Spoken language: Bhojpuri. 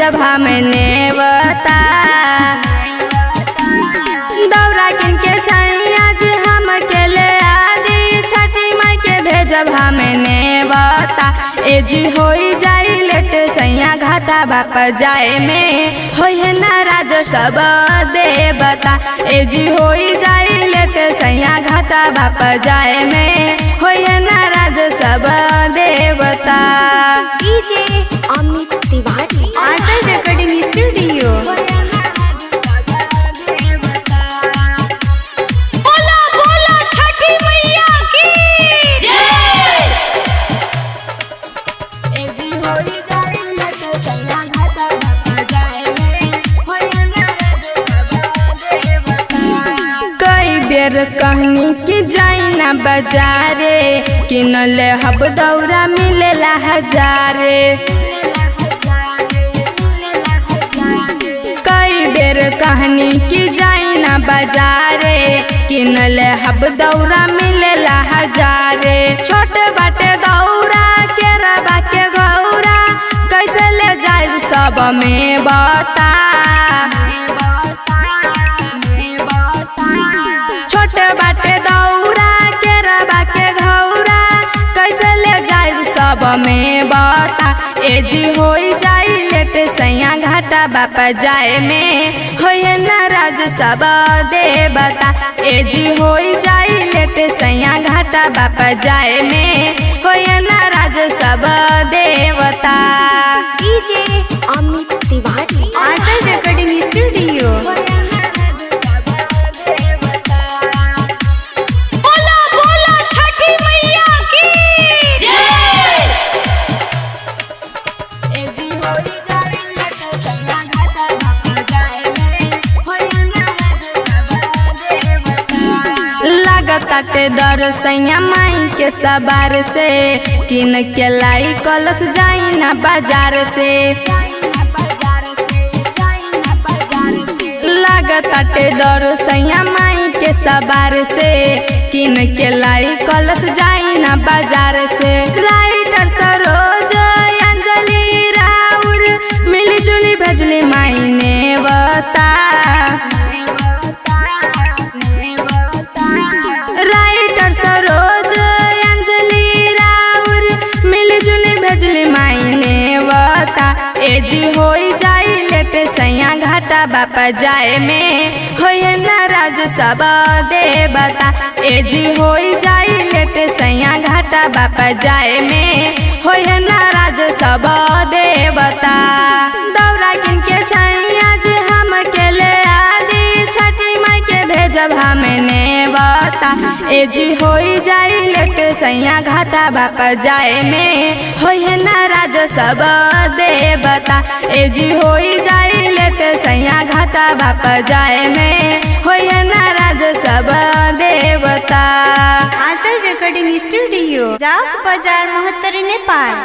भेजब हम नेवता। दौरा किन के सैया जी हम के ले आदि छठी माई के भेजब हम नेवता। ए जी होई जाई लेट सैया घाटा बाप जाए में होई नाराज सब देवता। ए जी होई जाई लेट सैया घाटा बाप जाए में होई नाराज सब देवता। डीजे अमित तिवारी आंचल रिकॉर्डिंग स्टूडियो। बोला बोला छठी मैया की जय। ए जी होई जाई लेट सैया घाटा बाप जाए में होई नाराज सब देवता। कई बेर कहनी कि जाई ना बाजारे किनले हब दौरा मिलेला हजारे। कई बेर कहनी कि जाई ना बाजारे किनले हब दौरा मिलेला हजारे। छोटे बाटे दौरा के रबा के गौरा कैसे ले जाई सब में बता। छोटे बाटे दौरा के रबा के घौरा कैसे ले जाई सब में बता। ए जी होई जाई लेट सैया घाटा बाप जाए में होई नाराज सब देवता। ए जी होई जाई लेट सैया घाटा बाप जाए में होई नाराज सब देवता। डीजे अमित तिवारी आंचल रिकॉर्डिंग स्टूडियो। बोला बोला छठी मैया की जय। ए जी होई जाई लेट सैया घाटा बाप जाए में होई नाराज सब देवता। लागताटे डर सैया माई के सवार से किन के लाई कलश जाई ना बाजार से। लागताटे डर सैया माई के सवार से किन के लाई कलश जाई ना बाजार से। राइटर सरोज अंजलि राउर मिली जुली भजली माई नेवता। राइटर सरोज अंजलि राउर मिली जुली भजली माई नेवता। ए जी होई जाई लेट सैया घाटा बाप जाए में होई नाराज सब देवता। ए जी होई जाई लेट सैया घाटा बाप जाए में होई नाराज सब देवता। दौरा किन के सैया जी हम के ले आदि छठी माई के भेजब हम नेवता। ए जी होई जाई लेट सैया घाटा बाप जाए में होई नाराज सब देवता। ए जी होई जाई लेट सैया घाटा बाप जाए में होई नाराज सब देवता। आंचल रिकॉर्डिंग स्टूडियो, जाक बाजार, मोहत्तर, नेपाल।